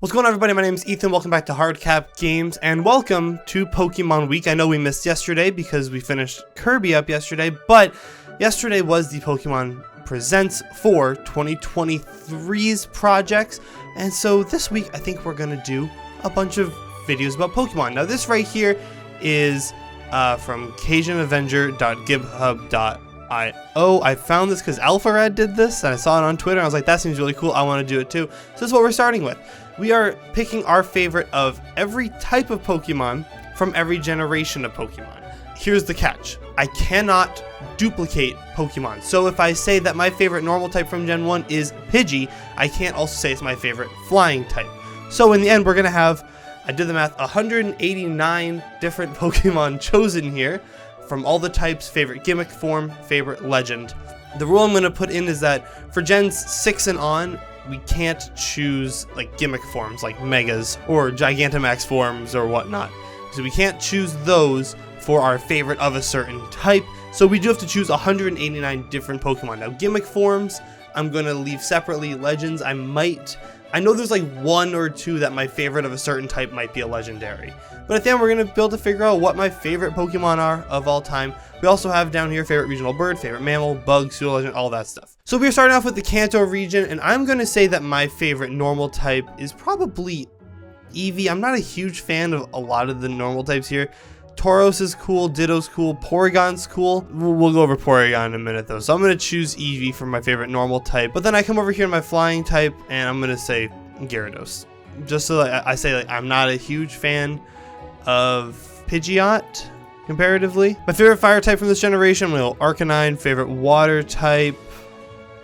What's going on, everybody? My name is Ethan. Welcome back to HardCap Games, and welcome to Pokemon Week. I know we missed yesterday because we finished Kirby up yesterday, but yesterday was the Pokemon Presents for 2023's projects, and so this week I think we're going to do a bunch of videos about Pokemon. Now this right here is from CajunAvenger.github.io. I found this because AlphaRed did this, and I saw it on Twitter, and I was like, that seems really cool, I want to do it too. So this is what we're starting with. We are picking our favorite of every type of Pokemon from every generation of Pokemon. Here's the catch. I cannot duplicate Pokemon. So if I say that my favorite normal type from Gen 1 is Pidgey, I can't also say it's my favorite flying type. So in the end, we're going to have, I did the math, 189 different Pokemon chosen here from all the types, favorite gimmick form, favorite legend. The rule I'm going to put in is that for Gens 6 and on, we can't choose like gimmick forms like Megas or Gigantamax forms or whatnot. So we can't choose those for our favorite of a certain type. So we do have to choose 189 different Pokemon. Now gimmick forms, I'm going to leave separately. Legends, I know there's like one or two that my favorite of a certain type might be a legendary. But at the end, we're going to be able to figure out what my favorite Pokemon are of all time. We also have down here favorite regional bird, favorite mammal, bug, pseudo legend, all that stuff. So we're starting off with the Kanto region, and I'm going to say that my favorite normal type is probably Eevee. I'm not a huge fan of a lot of the normal types here. Tauros is cool, Ditto's cool, Porygon's cool. We'll go over Porygon in a minute though. So I'm going to choose Eevee for my favorite normal type. But then I come over here to my flying type, and I'm going to say Gyarados. Just so I say, like, I'm not a huge fan of Pidgeot comparatively. My favorite fire type from this generation, I'm going to go Arcanine. Favorite water type,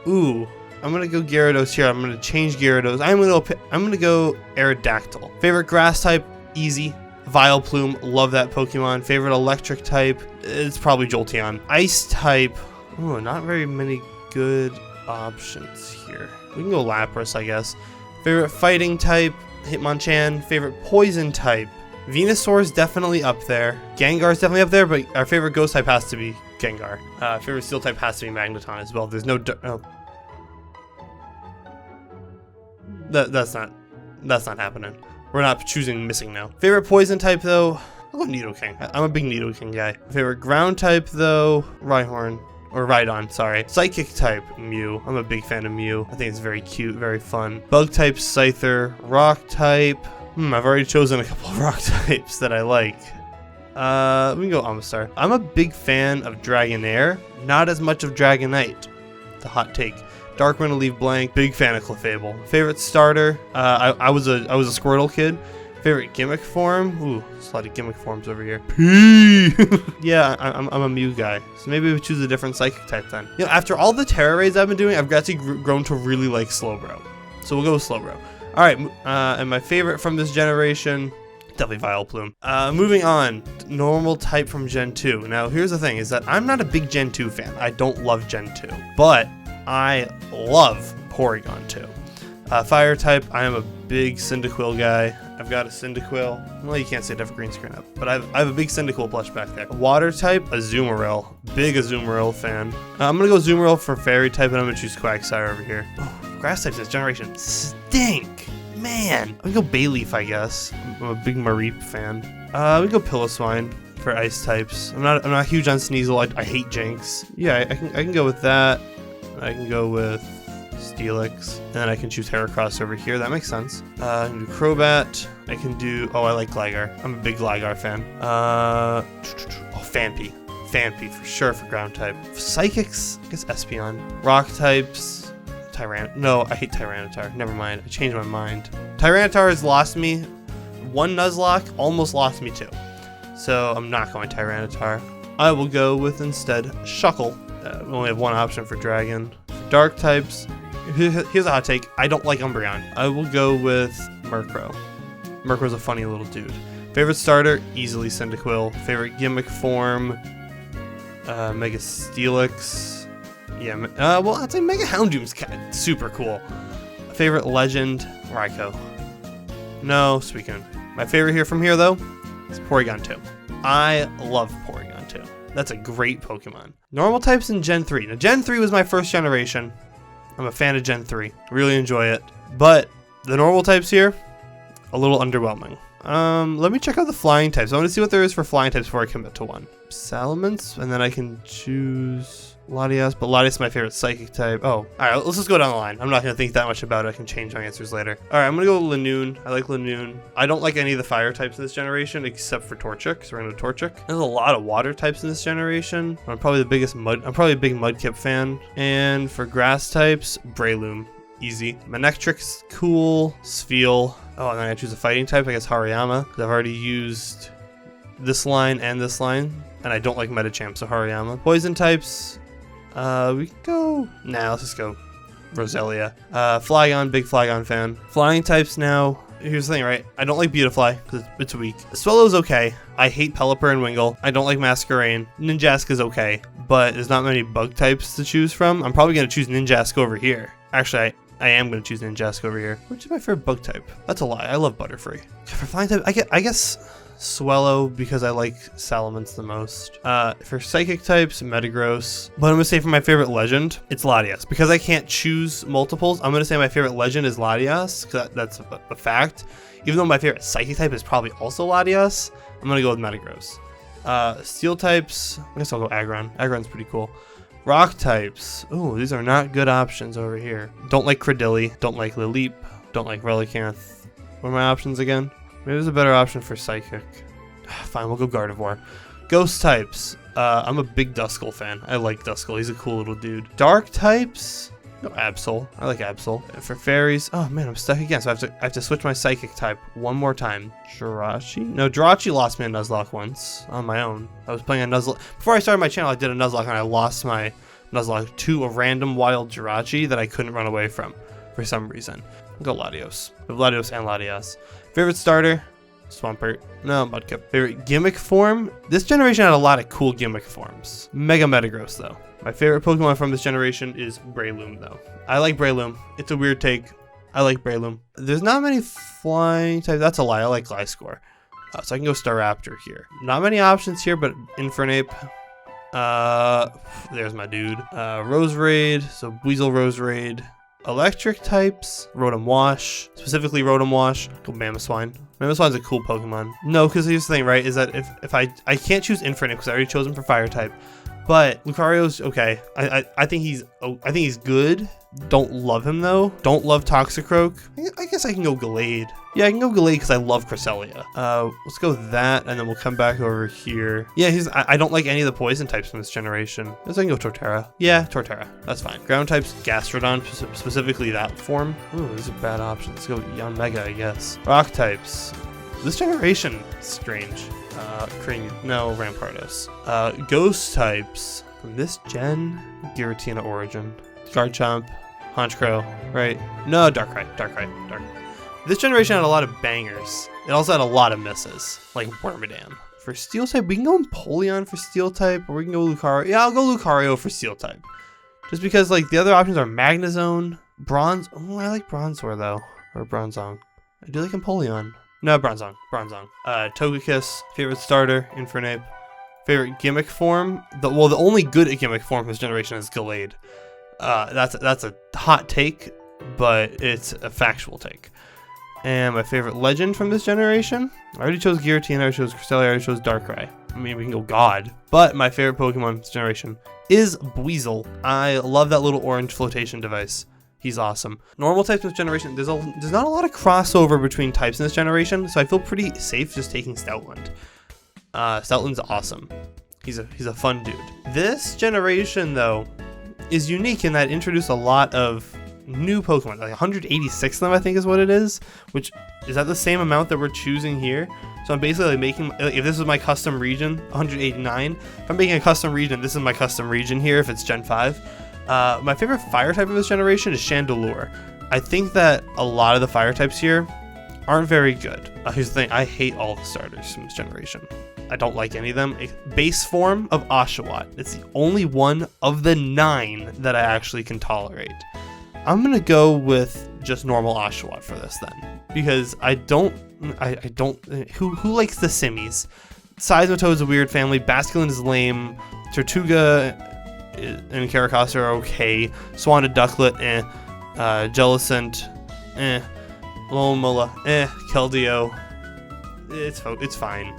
ooh, I'm going to go Gyarados here. I'm going to change Gyarados. I'm going to go Aerodactyl. Favorite grass type, easy. Vileplume, love that Pokemon. Favorite electric type, it's probably Jolteon. Ice type, oh, not very many good options here. We can go Lapras, I guess. Favorite fighting type, Hitmonchan. Favorite poison type, Venusaur is definitely up there. Gengar is definitely up there, but our favorite ghost type has to be Gengar. Favorite steel type has to be Magneton as well. There's no, that's not happening. We're not choosing missing now. Favorite poison type though, I'll go Nidoking. I'm a big Nidoking guy. Favorite ground type though, Rhydon, sorry. Psychic type, Mew. I'm a big fan of Mew. I think it's very cute, very fun. Bug type, Scyther. Rock type, I've already chosen a couple of rock types that I like. We can go Omastar. I'm a big fan of Dragonair, not as much of Dragonite. It's a hot take. Darkwind to leave blank. Big fan of Clefable. Favorite starter, I was a Squirtle kid. Favorite gimmick form, ooh, there's a lot of gimmick forms over here. P. Yeah, I'm a Mew guy, so maybe we choose a different psychic type then. You know, after all the Terra raids I've been doing, I've actually grown to really like Slowbro, so we'll go with Slowbro. All right, and my favorite from this generation, definitely Vileplume. Moving on, normal type from Gen 2. Now here's the thing, is that I'm not a big Gen 2 fan. I don't love Gen 2, but I love Porygon 2. Fire type, I am a big Cyndaquil guy. I've got a Cyndaquil. Well, you can't see it, I have a green screen up, but I have a big Cyndaquil plush back there. Water type, Azumarill. Big Azumarill fan. I'm gonna go Azumarill for fairy type, and I'm gonna choose Quagsire over here. Oh, grass types this generation stink. Man, I'm gonna go Bayleaf, I guess. I'm a big Mareep fan. We go Piloswine for ice types. I'm not huge on Sneasel. I hate Jinx. Yeah, I can go with that. I can go with Steelix, and then I can choose Heracross over here. That makes sense. I can do Crobat. I can do, oh, I like Gligar. I'm a big Gligar fan. Oh, Phanpy. Phanpy for sure for ground type. Psychics, I guess Espeon. Rock types, no, I hate Tyranitar. Never mind, I changed my mind. Tyranitar has lost me one Nuzlocke, almost lost me two. So I'm not going Tyranitar. I will go with instead Shuckle. We only have one option for Dragon. For dark types, here's a hot take. I don't like Umbreon. I will go with Murkrow. Murkrow's a funny little dude. Favorite starter, easily Cyndaquil. Favorite gimmick form, Mega Steelix. Yeah, well, I'd say Mega Houndoom's kind of super cool. Favorite legend, Raikou. No, Suicune. My favorite here from here, though, is Porygon 2. I love Porygon 2. That's a great Pokemon. Normal types in Gen 3. Now, Gen 3 was my first generation. I'm a fan of Gen 3. Really enjoy it. But the normal types here, a little underwhelming. Let me check out the flying types. I want to see what there is for flying types before I commit to one. Salamence, and then I can choose Latias, but Latias is my favorite psychic type. Oh, all right, let's just go down the line. I'm not going to think that much about it. I can change my answers later. All right, I'm going to go with Lanoon. I like Lanoon. I don't like any of the fire types in this generation except for Torchic, so we're going to Torchic. There's a lot of water types in this generation. I'm probably a big Mudkip fan. And for grass types, Breloom. Easy. Manectric's cool. Spheal. Oh, and then I choose a fighting type. I guess Hariyama, because I've already used this line and this line, and I don't like Metachamp, so Hariyama. Poison types. We can go. Nah, let's just go Roselia. Flygon, big Flygon fan. Flying types now. Here's the thing, right? I don't like Beautifly because it's weak. Swellow's okay. I hate Pelipper and Wingull. I don't like Masquerain. Ninjaska's okay, but there's not many bug types to choose from. I'm probably going to choose Ninjaska over here. Actually, I am going to choose Ninjaska over here. Which is my favorite bug type? That's a lie. I love Butterfree. For flying type, I guess Swellow because I like Salamence the most. For psychic types, Metagross. But I'm going to say for my favorite legend, it's Latias. Because I can't choose multiples, I'm going to say my favorite legend is Latias, because that's a fact. Even though my favorite psychic type is probably also Latias, I'm going to go with Metagross. Steel types, I guess I'll go Aggron. Aggron's pretty cool. Rock types. Ooh, these are not good options over here. Don't like Cradily. Don't like Lileep. Don't like Relicanth. What are my options again? Maybe there's a better option for Psychic. Fine, we'll go Gardevoir. Ghost types. I'm a big Duskull fan. I like Duskull. He's a cool little dude. Dark types. No, Absol. I like Absol. And for fairies, oh man, I'm stuck again. So I have to switch my psychic type one more time. Jirachi? No, Jirachi lost me a Nuzlocke once on my own. I was playing a Nuzlocke. Before I started my channel, I did a Nuzlocke and I lost my Nuzlocke to a random wild Jirachi that I couldn't run away from for some reason. I'll go Latios. I have Latios and Latias. Favorite starter? Swampert. No, Mudkip. Favorite gimmick form? This generation had a lot of cool gimmick forms. Mega Metagross though. My favorite Pokemon from this generation is Breloom though. I like Breloom. It's a weird take. I like Breloom. There's not many flying types. That's a lie. I like Gliscor. So I can go Staraptor here. Not many options here, but Infernape. There's my dude. Roserade. So Weasel Roserade. Electric types, Rotom Wash, specifically Rotom Wash. Go Mamoswine. Mamoswine's a cool Pokemon. No, because here's the thing, right? Is that if I can't choose Infernape because I already chose him for Fire type, but Lucario's okay. I think he's good. Don't love him though. Don't love Toxicroak. I guess I can go Gallade. Yeah, I can go Gallade because I love Cresselia. Let's go with that, and then we'll come back over here. Yeah, I don't like any of the poison types from this generation. I guess I can go Torterra. Yeah, Torterra. That's fine. Ground types, Gastrodon, specifically that form. Ooh, these are bad options. Let's go Yanmega, I guess. Rock types. This generation, strange. No, Rampardos. Ghost types from this gen, Giratina Origin. Garchomp, Honchkrow, right? No, Darkrai. This generation had a lot of bangers. It also had a lot of misses, like Wormadam. For Steel type, we can go Empoleon for Steel type, or we can go Lucario. Yeah, I'll go Lucario for Steel type. Just because, like, the other options are Magnezone, Bronze. Oh, I like Bronzor, though. Or Bronzong. I do like Empoleon. No, Bronzong. Togekiss, favorite starter, Infernape. Favorite gimmick form? The only good gimmick form from this generation is Gallade. That's a hot take, but it's a factual take. And my favorite legend from this generation? I already chose Giratina, I already chose Cresselia, I already chose Darkrai. I mean, we can go God. But my favorite Pokemon this generation is Buizel. I love that little orange flotation device. He's awesome. Normal types in this generation, there's not a lot of crossover between types in this generation, so I feel pretty safe just taking Stoutland. Stoutland's awesome. He's a fun dude. This generation, though, is unique in that it introduced a lot of new Pokemon. Like 186 of them, I think is what it is. Which, is that the same amount that we're choosing here? So I'm basically like making, if this is my custom region, 189. If I'm making a custom region, this is my custom region here if it's Gen 5. My favorite fire type of this generation is Chandelure. I think that a lot of the fire types here aren't very good. Here's the thing, I hate all the starters from this generation. I don't like any of them. Base form of Oshawott. It's the only one of the 9 that I actually can tolerate. I'm gonna go with just normal Oshawott for this then, because I don't. Who likes the Simmies? Seismitoad is a weird family. Basculin is lame. Tortuga and Caracosta are okay. Swanna Ducklet, Jellicent, Alomola, Keldeo, it's fine.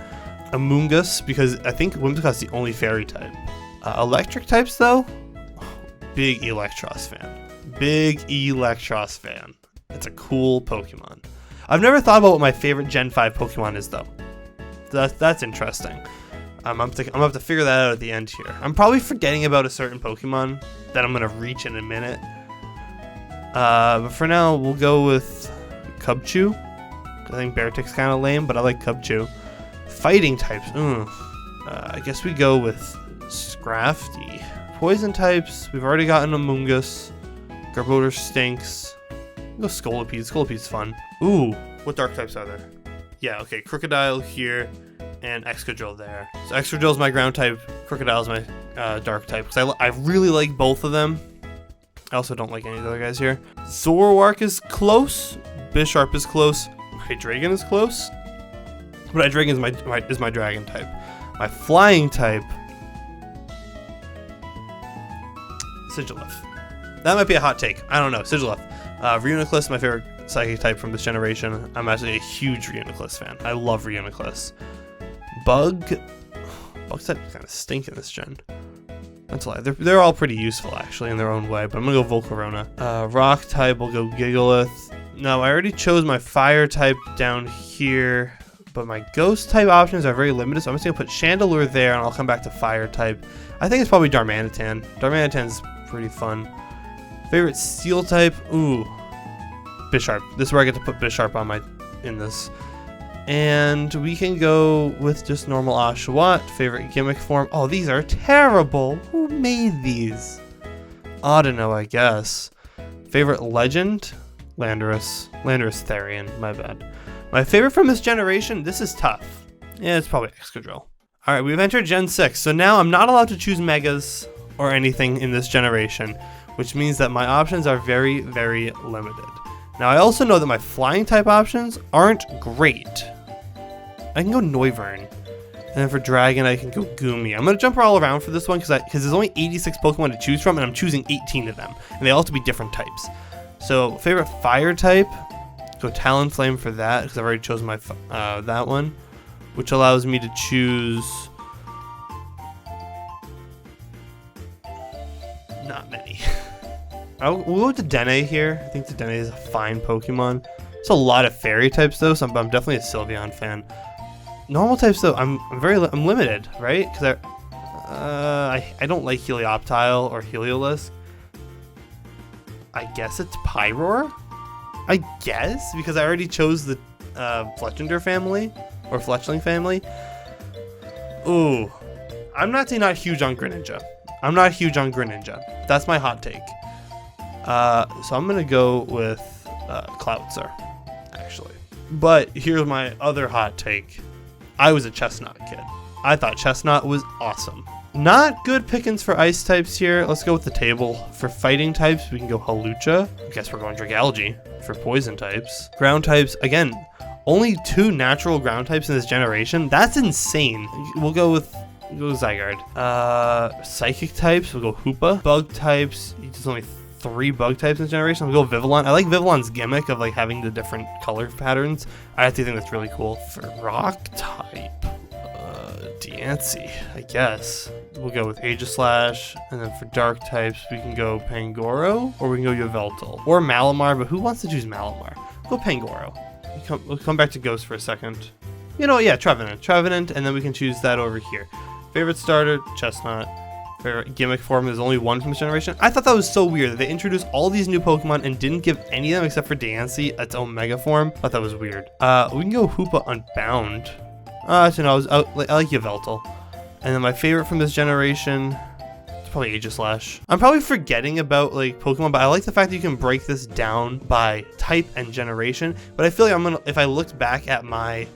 Amoonguss, because I think Whimsicott's the only fairy type. Electric types though, big Electros fan. Big Electros fan. It's a cool Pokemon. I've never thought about what my favorite Gen 5 Pokemon is though. That's interesting. I'm gonna have to figure that out at the end here. I'm probably forgetting about a certain Pokemon that I'm gonna reach in a minute. But for now, we'll go with Cubchoo. I think Beartic's kind of lame, but I like Cubchoo. Fighting types. I guess we go with Scrafty. Poison types. We've already gotten Amoonguss. Garbodor stinks. We'll go Scolipede. Scolipede's fun. Ooh, what dark types are there? Yeah, okay, Crocodile here and Excadrill there. So Excadrill's my ground type, Crocodile's my dark type, because I really like both of them. I also don't like any of the other guys here. Zoroark is close, Bisharp is close, Hydreigon is close, but Hydreigon is my dragon type. My flying type, Sigilyph. That might be a hot take, I don't know, Sigilyph. Reuniclus is my favorite psychic type from this generation. I'm actually a huge Reuniclus fan. I love Reuniclus. Bug types kind of stink in this gen. That's a lie. They're all pretty useful actually in their own way, but I'm gonna go Volcarona. Rock type will go Gigalith. Now I already chose my fire type down here, but my ghost type options are very limited, so I'm just gonna put Chandelure there and I'll come back to fire type. I think it's probably Darmanitan. Darmanitan's pretty fun. Favorite steel type? Ooh. Bisharp. This is where I get to put Bisharp on in this. And we can go with just normal Oshawott. Favorite gimmick form. Oh, these are terrible. Who made these? Audino, I guess. Favorite legend? Landorus. Landorus Therian, my bad. My favorite from this generation? This is tough. Yeah, it's probably Excadrill. Alright, we've entered Gen 6, so now I'm not allowed to choose Megas or anything in this generation, which means that my options are very, very limited. Now, I also know that my flying type options aren't great. I can go Noivern. And then for Dragon, I can go Goomy. I'm going to jump all around for this one because there's only 86 Pokemon to choose from, and I'm choosing 18 of them. And they all have to be different types. So, favorite fire type, go Talonflame for that because I've already chosen my that one, which allows me to choose not many. We'll go with Dedenne here. I think Dedenne is a fine Pokemon. It's a lot of fairy types though, so I'm definitely a Sylveon fan. Normal types though, I'm limited, right? Because I don't like Helioptile or Heliolisk. I guess it's Pyroar? I guess, because I already chose the Fletchinder family, or Fletchling family. Ooh. I'm not huge on Greninja. That's my hot take. So I'm gonna go with Cloutzer, actually. But here's my other hot take. I was a Chestnut kid. I thought Chestnut was awesome. Not good pickings for ice types here. Let's go with the table. For fighting types, we can go Hawlucha. I guess we're going Dragalge for poison types. Ground types, again, only 2 natural ground types in this generation. That's insane. We'll go Zygarde. Psychic types, we'll go Hoopa. Bug types, there's only 3 bug types in this generation. We'll go Vivillon. I like Vivillon's gimmick of like having the different color patterns. I actually think that's really cool. For rock type, Diancie, I guess. We'll go with Aegislash, and then for dark types, we can go Pangoro, or we can go Yveltal, or Malamar, but who wants to choose Malamar? Go Pangoro. We'll come back to Ghost for a second. You know, yeah, Trevenant, and then we can choose that over here. Favorite starter, Chestnut. Favorite gimmick form, there's only 1 from this generation. I thought that was so weird that they introduced all these new Pokemon and didn't give any of them except for Diancie its own mega form. I thought that was weird. We can go Hoopa Unbound. Actually, no, I like Yveltal. And then my favorite from this generation, it's probably Aegislash. I'm probably forgetting about like Pokemon, but I like the fact that you can break this down by type and generation. But I feel like if I looked back at my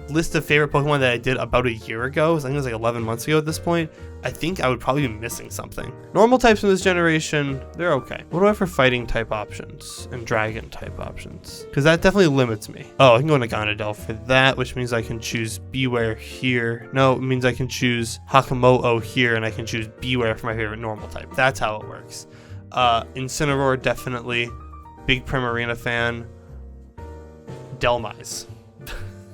list of favorite Pokemon that I did about a year ago, I think it was like 11 months ago at this point, I think I would probably be missing something. Normal types in this generation, they're okay. What do I have for fighting type options and dragon type options? Because that definitely limits me. Oh, I can go Naganadel for that, which means I can choose Beware here. No, it means I can choose Hakamo'o here, and I can choose Beware for my favorite normal type. That's how it works. Incineroar, definitely. Big Primarina fan. Delmise.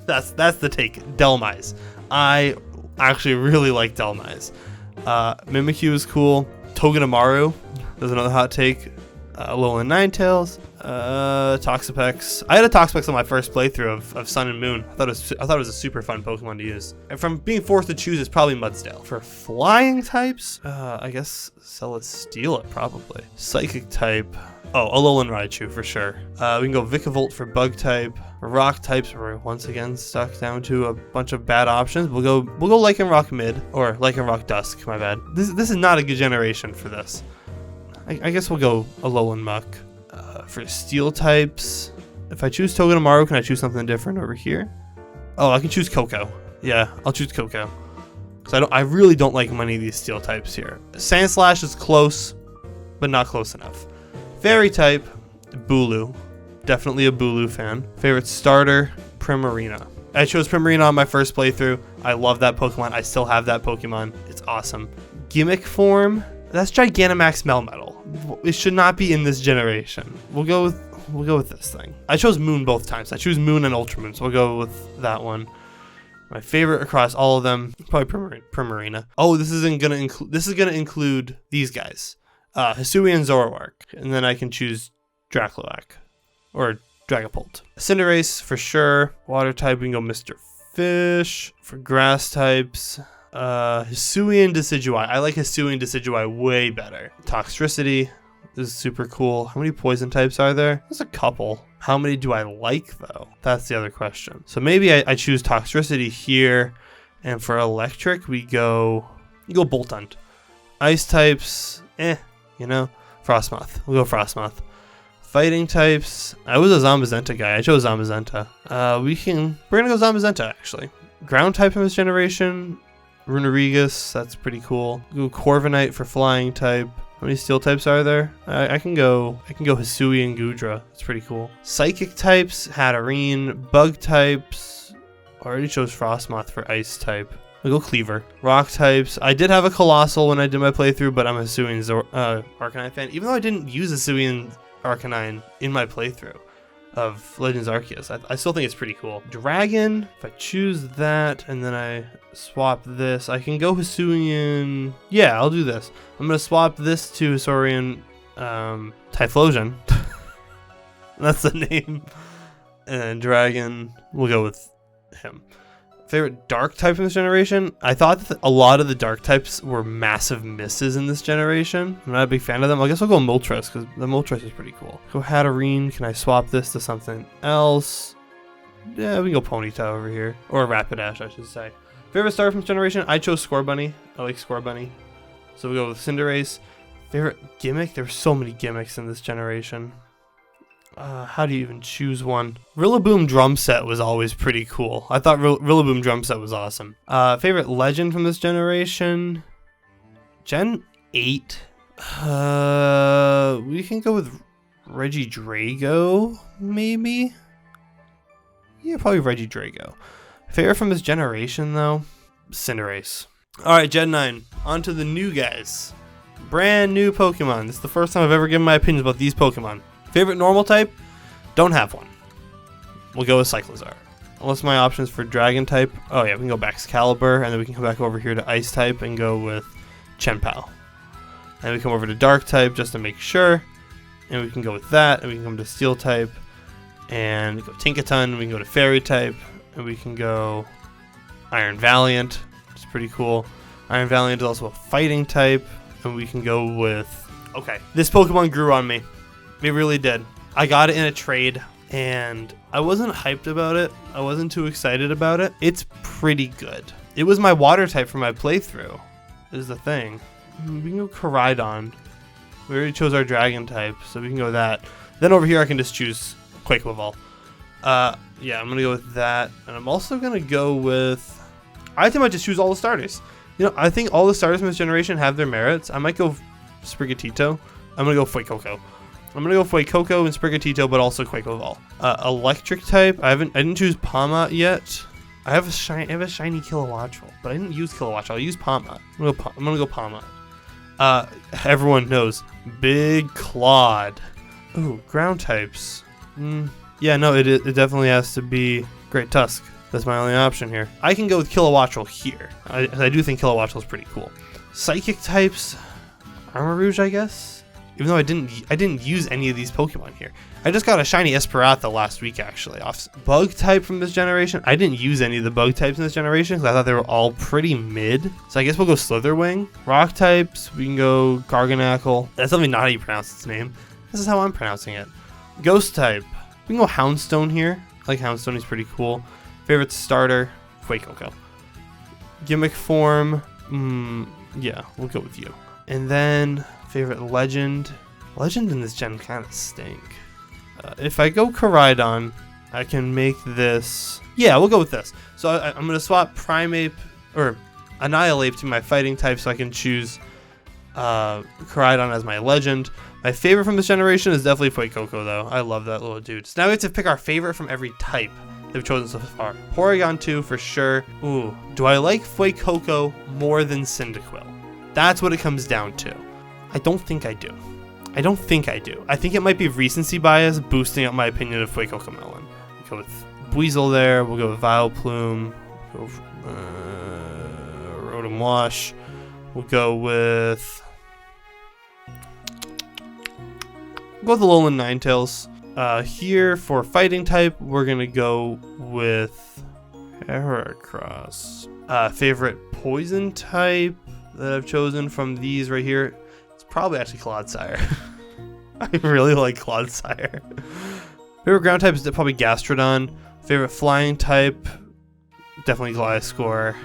That's the take. Delmise. I actually really like Delmise. Mimikyu is cool. Togedemaru. There's another hot take. Alolan Ninetales. Toxapex. I had a Toxapex on my first playthrough of Sun and Moon. I thought it was a super fun Pokemon to use. And from being forced to choose, it's probably Mudsdale. For flying types, I guess Celesteela probably. Psychic type. Oh, Alolan Raichu for sure. We can go Vikavolt for bug type. Rock types, we're once again stuck down to a bunch of bad options. We'll go Lycanroc mid, or Lycanroc Dusk, my bad. This is not a good generation for this. I guess we'll go Alolan Muck. For steel types, if I choose Togedemaru, can I choose something different over here? Oh, I can choose Koko. Yeah, I'll choose Koko. Because I really don't like many of these steel types here. Sandslash is close, but not close enough. Fairy type, Bulu. Definitely a Bulu fan. Favorite starter, Primarina. I chose Primarina on my first playthrough. I love that Pokemon. I still have that Pokemon. It's awesome. Gimmick form, that's Gigantamax Melmetal. It should not be in this generation. We'll go with this thing. I chose Moon both times. I choose Moon and Ultra Moon, so we'll go with that one. My favorite across all of them, probably Primarina. Oh, this is gonna include these guys. Hisui and Zoroark, and then I can choose Dracloak or Dragapult. Cinderace for sure. Water type, we can go Mr. Fish. For grass types, Hisui and Decidueye. I like Hisui and Decidueye way better. Toxtricity is super cool. How many poison types are there? There's a couple. How many do I like though? That's the other question. So maybe I choose Toxtricity here, and for electric we go Boltund. Ice types, Frostmoth. We'll go Frostmoth. Fighting types, I was a Zamazenta guy. I chose Zamazenta. We're gonna go Zamazenta actually. Ground type in this generation, Runerigus, that's pretty cool. Go Corviknight for flying type. How many steel types are there? I can go Hisui and Gudra. That's pretty cool. Psychic types, Hatterene. Bug types, already chose Frostmoth for ice type. We'll go Cleaver. Rock types, I did have a Colossal when I did my playthrough, but I'm a Hisui and Arcanine fan. Even though I didn't use a Hisui and Arcanine in my playthrough of Legends Arceus, I still think it's pretty cool. Dragon, if I choose that and then I swap this, I can go Hisuian. Yeah, I'll do this. I'm gonna swap this to Hisuian Typhlosion. That's the name. And Dragon, we'll go with him. Favorite dark type in this generation? I thought that a lot of the dark types were massive misses in this generation. I'm not a big fan of them. I guess I'll go Moltres because the Moltres is pretty cool. Go Hatterene. Can I swap this to something else? Yeah, we can go Ponyta over here. Or Rapidash, I should say. Favorite starter from this generation? I chose Scorbunny. I like Scorbunny. So we'll go with Cinderace. Favorite gimmick? There were so many gimmicks in this generation. How do you even choose one? Rillaboom drum set was always pretty cool. I thought Rillaboom drum set was awesome. Favorite legend from this generation? Gen 8. We can go with Regidrago, maybe? Yeah, probably Regidrago. Favorite from this generation, though? Cinderace. Alright, Gen 9. On to the new guys. Brand new Pokemon. This is the first time I've ever given my opinions about these Pokemon. Favorite normal type? Don't have one. We'll go with Cyclizar. Unless my options for dragon type. Oh yeah, we can go back Excalibur, and then we can come back over here to ice type and go with Chenpao. And we come over to dark type just to make sure. And we can go with that, and we can come to steel type. And go Tinkaton, we can go to fairy type. And we can go Iron Valiant, which is pretty cool. Iron Valiant is also a fighting type. And we can go with... Okay, this Pokemon grew on me. It really did. I got it in a trade, and I wasn't hyped about it. I wasn't too excited about it. It's pretty good. It was my water type for my playthrough, is the thing. We can go Koraidon. We already chose our dragon type, so we can go with that. Then over here, I can just choose Quaquaval. Yeah, I'm going to go with that. And I'm also going to go with... I think I might just choose all the starters. I think all the starters from this generation have their merits. I might go Sprigatito. I'm going to go Fuecoco. I'm gonna go Fuecoco and Sprigatito, but also Quaquaval. Electric type. I didn't choose Palma yet. I have a shiny Kilowattrel, but I didn't use Kilowattrel. I used Palma. I'm gonna go Palma. Everyone knows Big Claude. Ooh, ground types. Yeah, no, it definitely has to be Great Tusk. That's my only option here. I can go with Kilowattrel here. I do think Kilowattrel is pretty cool. Psychic types, Armor Rouge, I guess. Even though I didn't use any of these Pokemon here. I just got a shiny Esperatha last week actually. Off bug type from this generation. I didn't use any of the bug types in this generation because I thought they were all pretty mid. So I guess we'll go Slitherwing. Rock types, we can go Garganackle. That's definitely not how you pronounce its name. This is how I'm pronouncing it. Ghost type, we can go Houndstone here. I like Houndstone, he's pretty cool. Favorite starter, Fuecoco. Gimmick form, yeah, we'll go with you. And then favorite legend. Legend in this gen kind of stink. If I go Koraidon, I can make this. Yeah, we'll go with this. So I'm going to swap Primeape or Annihilape to my fighting type so I can choose Koraidon as my legend. My favorite from this generation is definitely Fuecoco though. I love that little dude. So now we have to pick our favorite from every type they've chosen so far. Porygon 2 for sure. Ooh, do I like Fuecoco more than Cyndaquil? That's what it comes down to. I don't think I do. I think it might be recency bias boosting up my opinion of Fuecoco Melon. We'll go with Buizel there. We'll go with Vileplume. We'll go Rotom Wash. We'll go with the Alolan Ninetales. Here for fighting type, we're gonna go with Heracross. Favorite poison type that I've chosen from these right here, it's probably actually Clodsire. I really like Clodsire. Favorite ground type is probably Gastrodon. Favorite flying type, definitely Gliscor.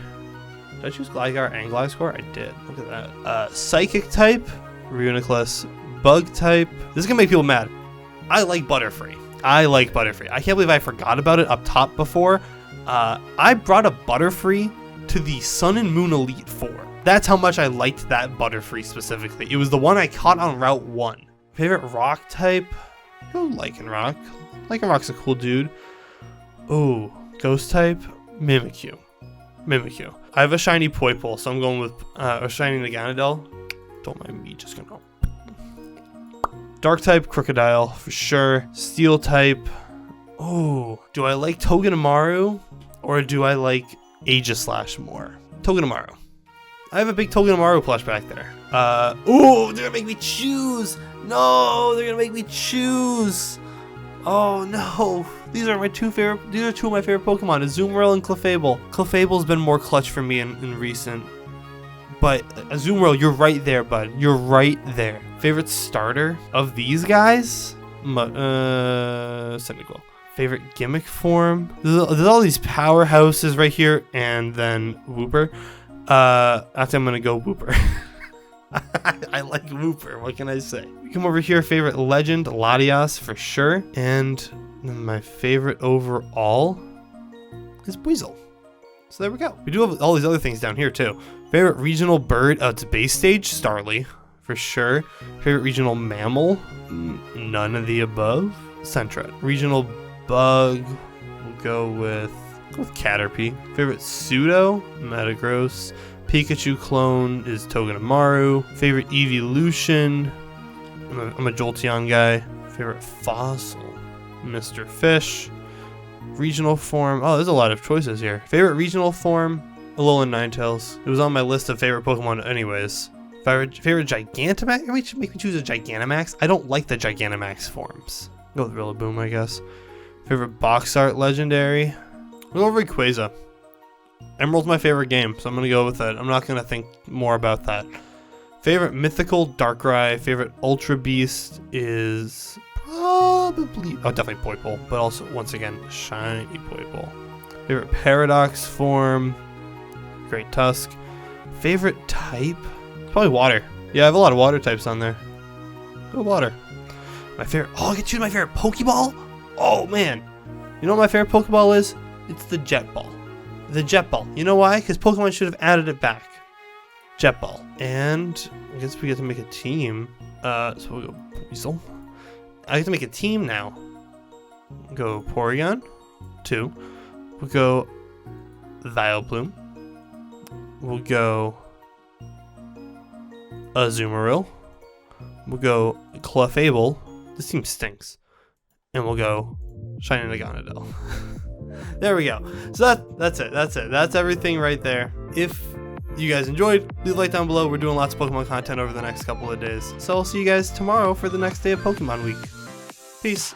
Did I choose Gligar and Gliscor? I did. Look at that. Psychic type, Reuniclus. Bug type. This is gonna make people mad. I like Butterfree. I can't believe I forgot about it up top before. I brought a Butterfree to the Sun and Moon Elite Four. That's how much I liked that Butterfree specifically. It was the one I caught on Route 1. Favorite rock type? Oh, Lycanroc. Lycanroc's a cool dude. Oh, ghost type? Mimikyu. I have a shiny Poipole, so I'm going with a shiny Naganadel. Don't mind me, just gonna go. Dark type, Crocodile for sure. Steel type. Oh, do I like Togedemaru or do I like Aegislash more? Togedemaru. I have a big Togedemaru plush back there. Oh, they're gonna make me choose. No, they're gonna make me choose. Oh no, these are two of my favorite Pokemon, Azumarill and Clefable. Clefable's been more clutch for me in recent. But Azumarill, you're right there, bud. You're right there. Favorite starter of these guys? Cyndaquil. Favorite gimmick form? There's all these powerhouses right here, and then Wooper. Actually, I'm gonna go Wooper. I like Wooper. What can I say? We come over here. Favorite legend, Latias for sure, and my favorite overall is Buizel. So there we go. We do have all these other things down here too. Favorite regional bird? It's base stage, Starly for sure. Favorite regional mammal? None of the above. Sentret. Regional bug? We'll go with Caterpie. Favorite pseudo? Metagross. Pikachu clone is Togedemaru. Favorite evolution? I'm a Jolteon guy. Favorite fossil? Mr. Fish. Regional form. Oh, there's a lot of choices here. Favorite regional form? Alolan Ninetales. It was on my list of favorite Pokemon anyways. Favorite Gigantamax? Make me choose a Gigantamax? I don't like the Gigantamax forms. Go with Rillaboom, I guess. Favorite box art legendary? We'll go Rayquaza. Emerald's my favorite game, so I'm going to go with it. I'm not going to think more about that. Favorite mythical Darkrai. Favorite Ultra Beast is probably... Oh, definitely Poipole, but also, once again, shiny Poipole. Favorite Paradox form... Great Tusk. Favorite type? Probably water. Yeah, I have a lot of water types on there. Go water. My favorite... Oh, I get to choose my favorite Pokeball? Oh, man. You know what my favorite Pokeball is? It's the Jet Ball. The Jet Ball. You know why? Because Pokemon should have added it back. Jet Ball. And I guess we get to make a team. So we'll go Weasel. I get to make a team now. Go Porygon. 2. We'll go Vileplume. We'll go Azumarill. We'll go Clefable. This team stinks. And we'll go Shiny Naganadel. There we go. So that's it. That's everything right there. If you guys enjoyed, leave a like down below. We're doing lots of Pokemon content over the next couple of days. So I'll see you guys tomorrow for the next day of Pokemon Week. Peace.